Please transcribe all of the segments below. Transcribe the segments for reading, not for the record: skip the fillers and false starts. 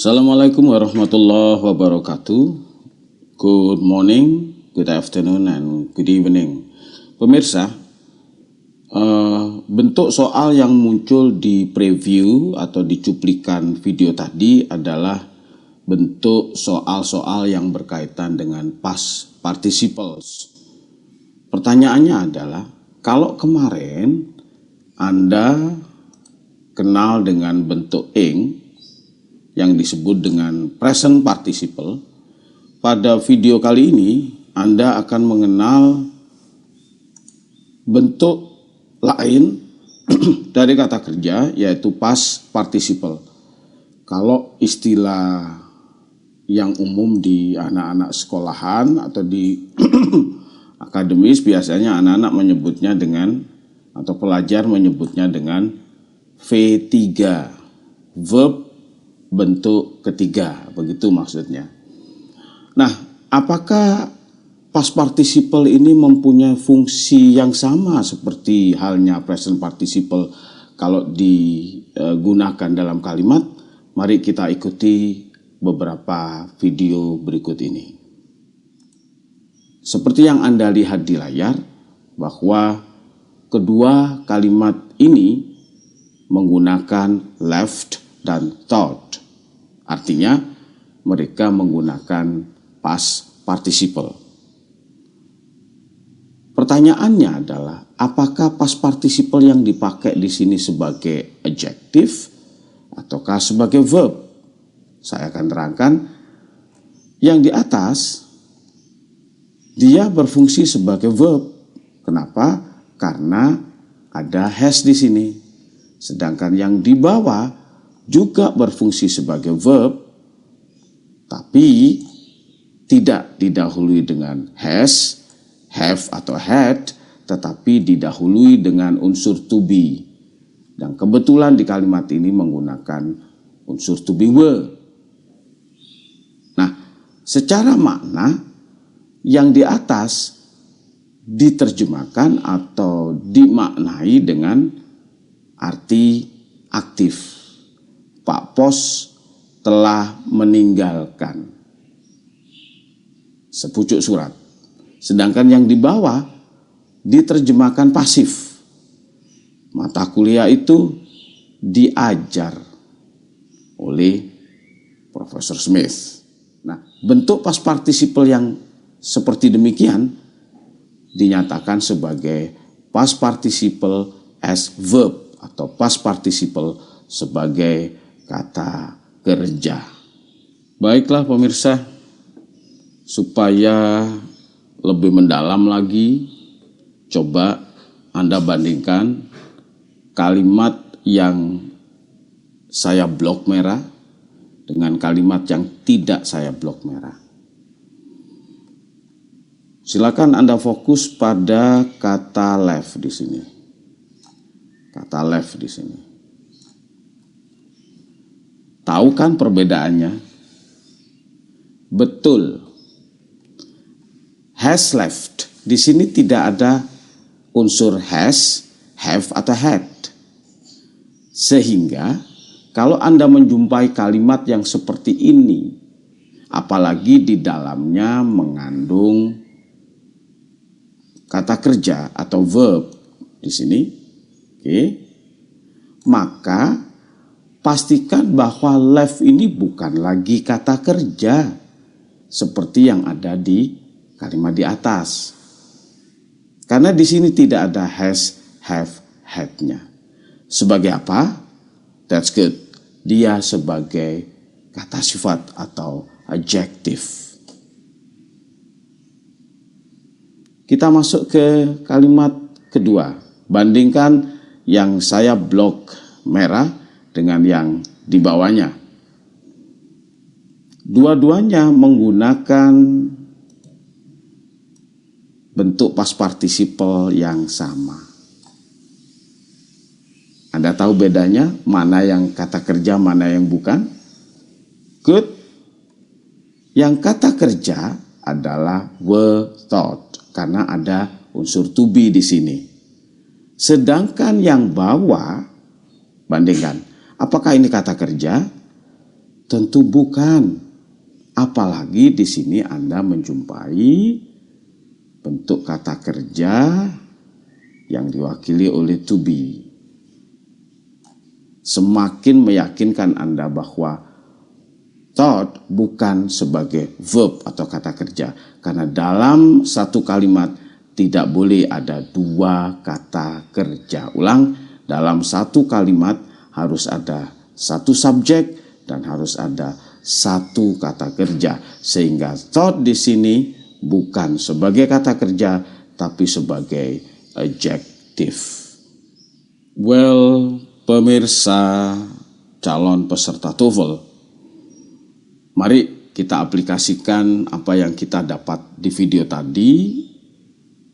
Assalamualaikum warahmatullahi wabarakatuh. Good morning, good afternoon, and good evening. Pemirsa, bentuk soal yang muncul di preview atau di cuplikan video tadi adalah bentuk soal-soal yang berkaitan dengan past participles. Pertanyaannya adalah, kalau kemarin Anda kenal dengan bentuk ing yang disebut dengan present participle, pada video kali ini Anda akan mengenal bentuk lain dari kata kerja, yaitu past participle. Kalau istilah yang umum di anak-anak sekolahan atau di akademis, biasanya anak-anak menyebutnya dengan, atau pelajar menyebutnya dengan V3, verb bentuk ketiga, begitu maksudnya. Nah, apakah past participle ini mempunyai fungsi yang sama seperti halnya present participle kalau digunakan dalam kalimat? Mari kita ikuti beberapa video berikut ini. Seperti yang Anda lihat di layar, bahwa kedua kalimat ini menggunakan left dan thought. Artinya mereka menggunakan past participle. Pertanyaannya adalah, apakah past participle yang dipakai di sini sebagai adjective ataukah sebagai verb? Saya akan terangkan. Yang di atas dia berfungsi sebagai verb. Kenapa? Karena ada has di sini. Sedangkan yang di bawah juga berfungsi sebagai verb, tapi tidak didahului dengan has, have atau had, tetapi didahului dengan unsur to be. Dan kebetulan di kalimat ini menggunakan unsur to be were. Nah, secara makna yang di atas diterjemahkan atau dimaknai dengan arti aktif. Pak Pos telah meninggalkan, sepucuk surat. Sedangkan yang di bawah diterjemahkan pasif. Mata kuliah itu diajar oleh Profesor Smith. Nah, bentuk past participle yang seperti demikian dinyatakan sebagai past participle as verb atau past participle sebagai kata kerja. Baiklah pemirsa, supaya lebih mendalam lagi, coba Anda bandingkan kalimat yang saya blok merah dengan kalimat yang tidak saya blok merah. Silakan Anda fokus pada kata left di sini. Kata left di sini. Tahu kan perbedaannya? Betul. Has left. Di sini tidak ada unsur has, have, atau had. Sehingga kalau Anda menjumpai kalimat yang seperti ini, apalagi di dalamnya mengandung kata kerja atau verb di sini, maka pastikan bahwa left ini bukan lagi kata kerja seperti yang ada di kalimat di atas. Karena di sini tidak ada has, have, had-nya. Sebagai apa? That's good. Dia sebagai kata sifat atau adjective. Kita masuk ke kalimat kedua. Bandingkan yang saya blok merah dengan yang di bawahnya. Dua-duanya menggunakan bentuk past participle yang sama. Anda tahu bedanya? Mana yang kata kerja, mana yang bukan? Good. Yang kata kerja adalah were thought, karena ada unsur to be di sini. Sedangkan yang bawah, bandingkan. Apakah ini kata kerja? Tentu bukan. Apalagi di sini Anda menjumpai bentuk kata kerja yang diwakili oleh to be. Semakin meyakinkan Anda bahwa thought bukan sebagai verb atau kata kerja. Karena dalam satu kalimat tidak boleh ada dua kata kerja. Ulang, dalam satu kalimat harus ada satu subjek dan harus ada satu kata kerja. Sehingga thought di sini bukan sebagai kata kerja tapi sebagai adjective. Well, pemirsa calon peserta TOEFL, mari kita aplikasikan apa yang kita dapat di video tadi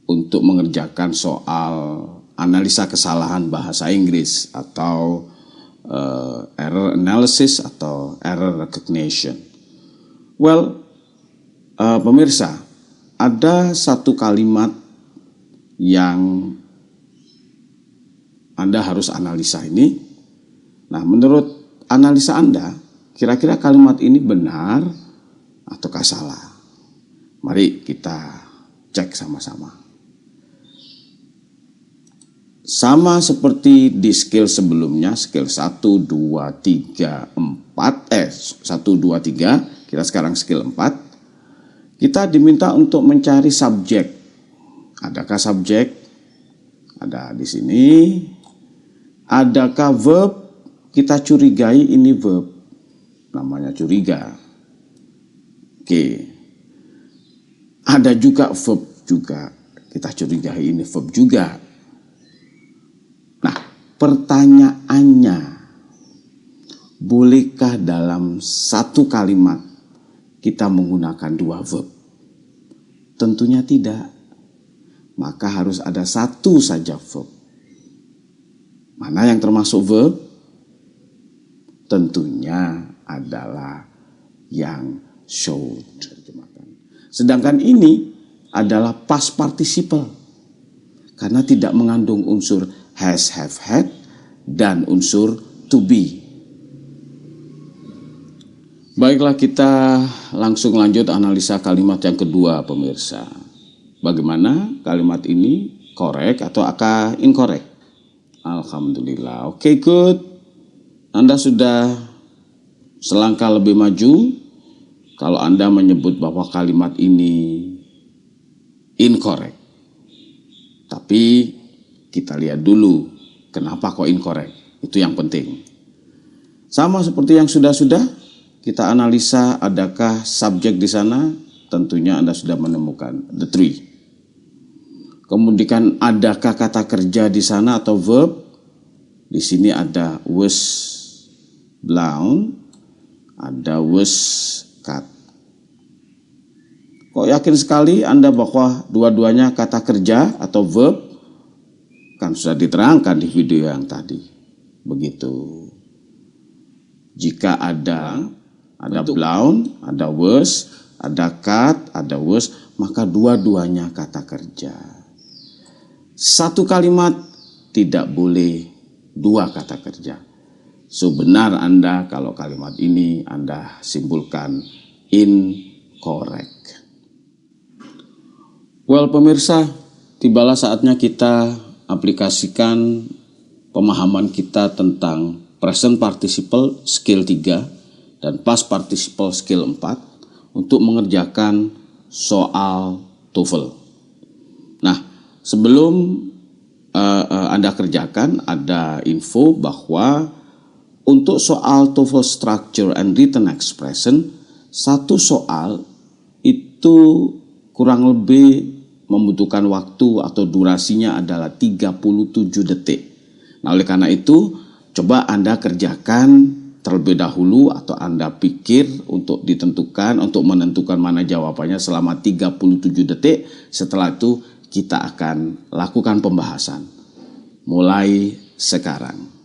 untuk mengerjakan soal analisa kesalahan bahasa Inggris atau error analysis atau error recognition. Well, pemirsa, ada satu kalimat yang Anda harus analisa ini. Nah, menurut analisa Anda, kira-kira kalimat ini benar ataukah salah? Mari kita cek sama-sama. Sama seperti di skill sebelumnya, skill 1, 2, 3, 4, 1, 2, 3, kita sekarang skill 4. Kita diminta untuk mencari subjek. Adakah subjek? Ada di sini. Adakah verb? Kita curigai ini verb. Namanya curiga. Oke. Ada juga verb juga. Kita curigai ini verb juga. Nah, pertanyaannya, bolehkah dalam satu kalimat kita menggunakan dua verb? Tentunya tidak. Maka harus ada satu saja verb. Mana yang termasuk verb? Tentunya adalah yang should. Sedangkan ini adalah past participle. Karena tidak mengandung unsur has, have, had, dan unsur to be. Baiklah, kita langsung lanjut analisa kalimat yang kedua, pemirsa. Bagaimana kalimat ini? Correct atau incorrect? Alhamdulillah. Oke, good. Anda sudah selangkah lebih maju kalau Anda menyebut bahwa kalimat ini incorrect. Tapi kita lihat dulu kenapa kok incorrect. Itu yang penting. Sama seperti yang sudah-sudah, kita analisa adakah subjek di sana. Tentunya Anda sudah menemukan the three. Kemudian adakah kata kerja di sana atau verb? Di sini ada was blown, ada was cut. Kok yakin sekali Anda bahwa dua-duanya kata kerja atau verb? Kan sudah diterangkan di video yang tadi. Begitu. Jika ada blown, ada was, ada cut, ada was, maka dua-duanya kata kerja. Satu kalimat tidak boleh dua kata kerja. So, benar Anda kalau kalimat ini Anda simpulkan incorrect. Well, pemirsa, tibalah saatnya kita aplikasikan pemahaman kita tentang present participle skill 3 dan past participle skill 4 untuk mengerjakan soal TOEFL. Nah, sebelum Anda kerjakan, ada info bahwa untuk soal TOEFL Structure and Written Expression, satu soal itu kurang lebih membutuhkan waktu atau durasinya adalah 37 detik. Nah, oleh karena itu, coba Anda kerjakan terlebih dahulu atau Anda pikir untuk menentukan mana jawabannya selama 37 detik. Setelah itu kita akan lakukan pembahasan. Mulai sekarang.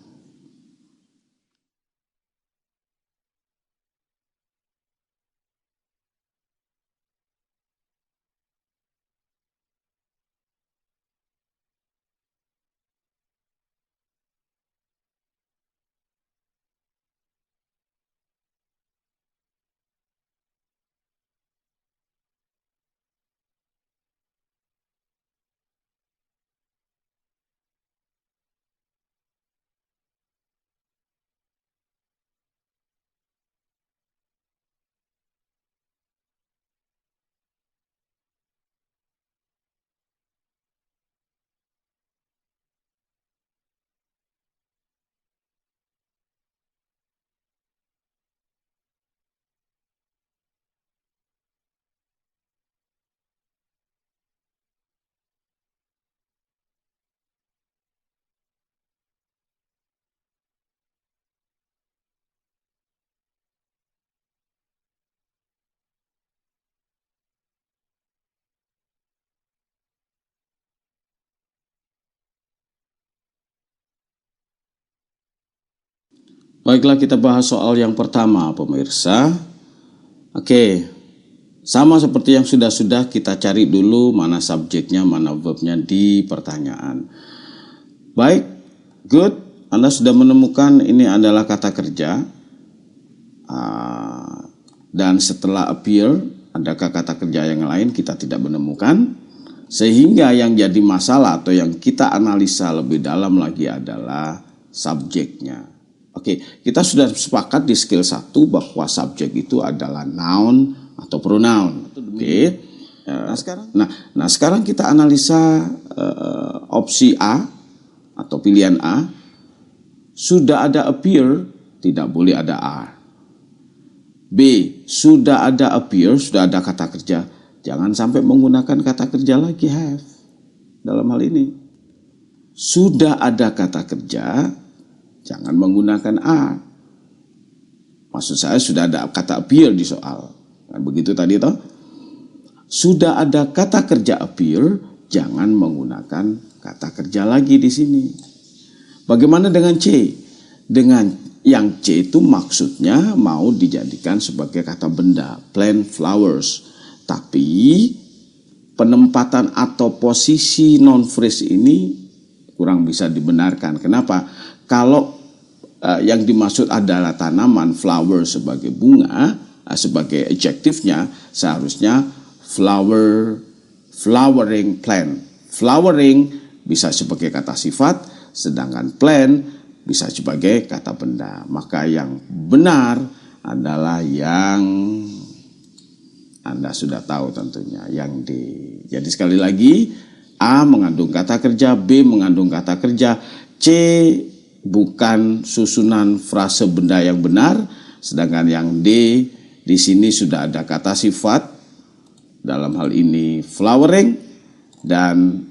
Baiklah, kita bahas soal yang pertama, pemirsa. Oke, sama seperti yang sudah-sudah, kita cari dulu mana subjeknya, mana verbnya di pertanyaan. Baik, good. Anda sudah menemukan ini adalah kata kerja. Dan setelah appear, adakah kata kerja yang lain? Kita tidak menemukan. Sehingga yang jadi masalah atau yang kita analisa lebih dalam lagi adalah subjeknya. Oke, kita sudah sepakat di skill 1 bahwa subjek itu adalah noun atau pronoun. Oke. Nah, sekarang kita analisa opsi A atau pilihan A. Sudah ada appear, tidak boleh ada are. B, sudah ada appear, sudah ada kata kerja. Jangan sampai menggunakan kata kerja lagi have dalam hal ini. Sudah ada kata kerja, jangan menggunakan are. Maksud saya sudah ada kata appear di soal. Nah, begitu tadi toh. Sudah ada kata kerja appear, jangan menggunakan kata kerja lagi di sini. Bagaimana dengan C? Dengan yang C itu maksudnya mau dijadikan sebagai kata benda, plant, flowers. Tapi penempatan atau posisi non phrase ini kurang bisa dibenarkan. Kenapa? Kalau yang dimaksud adalah tanaman, flower sebagai bunga, sebagai adjektifnya seharusnya flowering plant. Flowering bisa sebagai kata sifat, sedangkan plant bisa sebagai kata benda. Maka yang benar adalah yang Anda sudah tahu tentunya, yang D. Jadi sekali lagi, A mengandung kata kerja, B mengandung kata kerja, C bukan susunan frase benda yang benar, sedangkan yang D di sini sudah ada kata sifat, dalam hal ini flowering, dan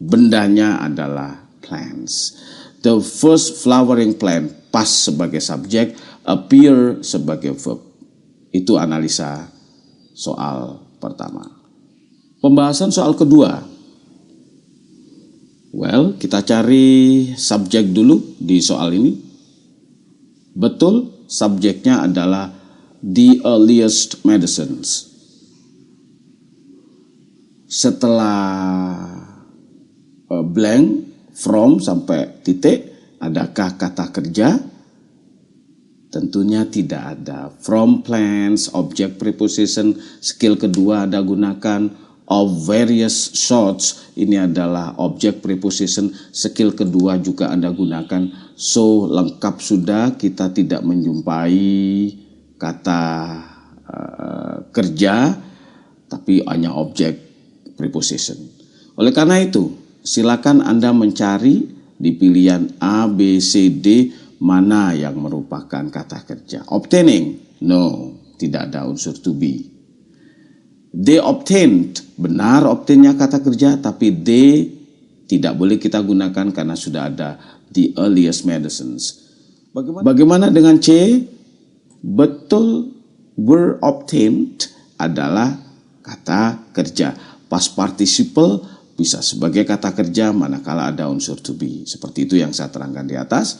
bendanya adalah plants. The first flowering plant pas sebagai subjek, appear sebagai verb. Itu analisa soal pertama. Pembahasan soal kedua. Well, kita cari subjek dulu di soal ini. Betul, subjeknya adalah the earliest medicines. Setelah blank, from sampai titik, adakah kata kerja? Tentunya tidak ada. From plants, object preposition, skill kedua Anda gunakan of various sorts. Ini adalah object preposition, skill kedua juga Anda gunakan. So, lengkap sudah, kita tidak menjumpai kata kerja, tapi hanya object preposition. Oleh karena itu, silakan Anda mencari di pilihan A, B, C, D, mana yang merupakan kata kerja. Obtaining, no, tidak ada unsur to be. They obtained, benar obtainnya kata kerja, tapi they tidak boleh kita gunakan karena sudah ada the earliest medicines. Bagaimana dengan C? Betul, were obtained adalah kata kerja. Past participle bisa sebagai kata kerja manakala ada unsur to be. Seperti itu yang saya terangkan di atas.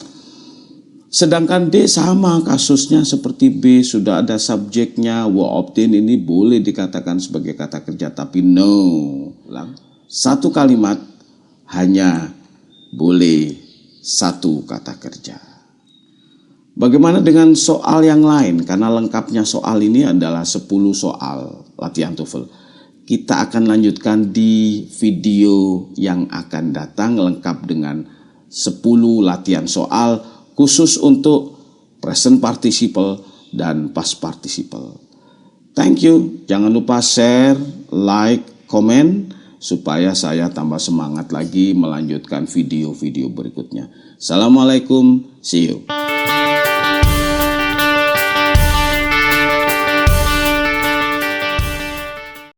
Sedangkan D sama kasusnya seperti B, sudah ada subjeknya, were obtained ini boleh dikatakan sebagai kata kerja, tapi no. Satu kalimat hanya boleh satu kata kerja. Bagaimana dengan soal yang lain? Karena lengkapnya soal ini adalah 10 soal latihan TOEFL. Kita akan lanjutkan di video yang akan datang lengkap dengan 10 latihan soal khusus untuk present participle dan past participle. Thank you. Jangan lupa share, like, komen supaya saya tambah semangat lagi melanjutkan video-video berikutnya. Assalamualaikum. See you.